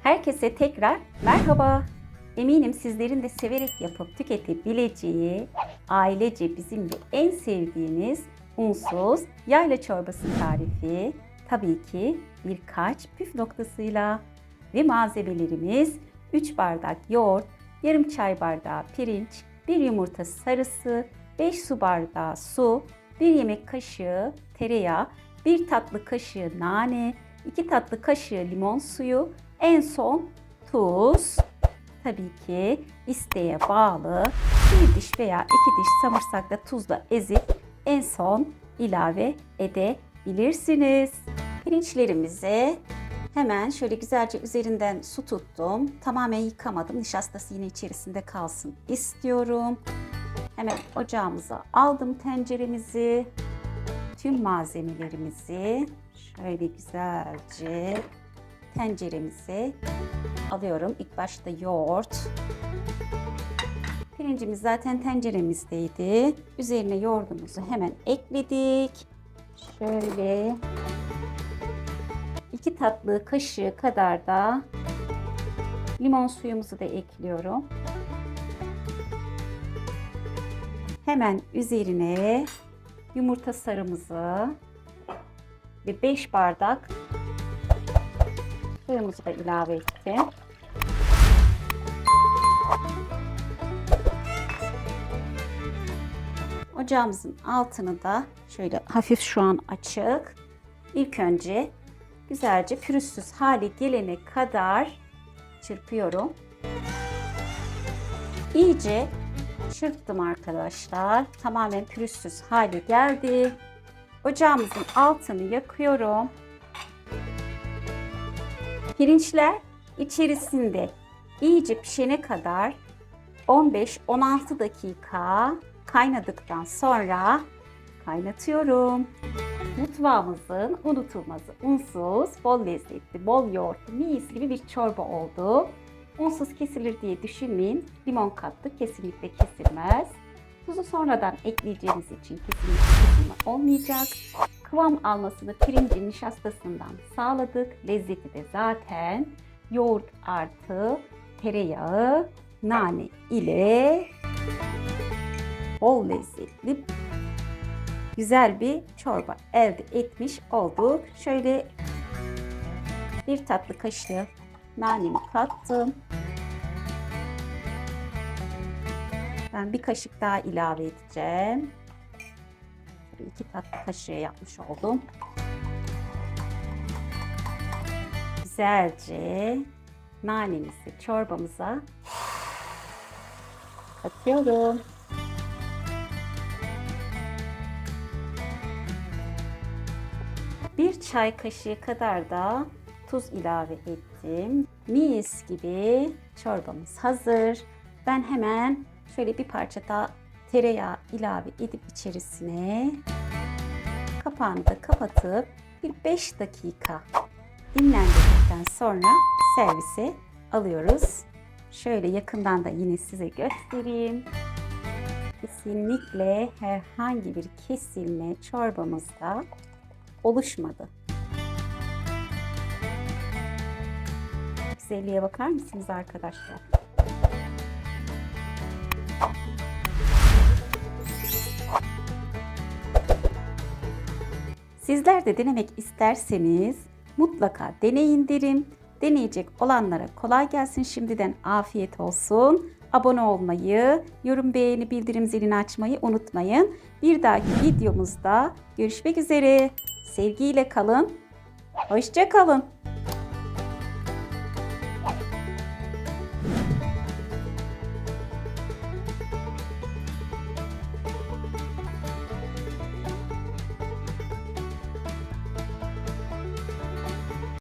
Herkese tekrar merhaba. Eminim sizlerin de severek yapıp tüketebileceği, ailece bizim de en sevdiğiniz unsuz yayla çorbası tarifi. Tabii ki birkaç püf noktasıyla ve malzemelerimiz 3 bardak yoğurt, yarım çay bardağı pirinç, 1 yumurta sarısı, 5 su bardağı su, 1 yemek kaşığı tereyağı, 1 tatlı kaşığı nane, 2 tatlı kaşığı limon suyu, en son tuz. Tabii ki isteğe bağlı 1 diş veya 2 diş samırsak da tuzla ezip en son ilave edebilirsiniz. Pirinçlerimizi hemen şöyle güzelce üzerinden su tuttum. Tamamen yıkamadım. Nişastası yine içerisinde kalsın istiyorum. Hemen ocağımıza aldım tenceremizi. Tüm malzemelerimizi şöyle güzelce tenceremize alıyorum. İlk başta yoğurt. Pirincimiz zaten tenceremizdeydi. Üzerine yoğurdumuzu hemen ekledik. Şöyle 2 tatlı kaşığı kadar da limon suyumuzu da ekliyorum. Hemen üzerine yumurta sarımızı ve 5 bardak suyumuzu da ilave ettim. Ocağımızın altını da şöyle hafif şu an açık. İlk önce güzelce pürüzsüz hale gelene kadar çırpıyorum. İyice çırptım arkadaşlar. Tamamen pürüzsüz hale geldi. Ocağımızın altını yakıyorum. Pirinçler içerisinde iyice pişene kadar 15-16 dakika kaynadıktan sonra kaynatıyorum. Mutfağımızın unutulmazı unsuz, bol lezzetli, bol yoğurtlu, mis gibi bir çorba oldu. Unsuz kesilir diye düşünmeyin. Limon kattık, kesinlikle kesilmez. Tuzu sonradan ekleyeceğimiz için kesinlikle kesilme olmayacak. Kıvam almasını pirincin nişastasından sağladık. Lezzeti de zaten yoğurt artı tereyağı, nane ile bol lezzetli güzel bir çorba elde etmiş olduk. Şöyle 1 tatlı kaşığı nanemi kattım. Ben 1 kaşık daha ilave edeceğim. 2 tatlı kaşığı yapmış oldum. Güzelce nanemizi çorbamıza katıyorum. Bir çay kaşığı kadar da tuz ilave ettim. Mis gibi çorbamız hazır. Ben hemen şöyle bir parça daha tereyağı ilave edip içerisine kapağını da kapatıp bir 5 dakika dinlendirdikten sonra servise alıyoruz. Şöyle yakından da yine size göstereyim. Kesinlikle herhangi bir kesilme çorbamızda oluşmadı. Güzelliğe bakar mısınız arkadaşlar? Sizler de denemek isterseniz mutlaka deneyin derim. Deneyecek olanlara kolay gelsin. Şimdiden afiyet olsun. Abone olmayı, yorum, beğeni, bildirim zilini açmayı unutmayın. Bir dahaki videomuzda görüşmek üzere. Sevgiyle kalın. Hoşça kalın.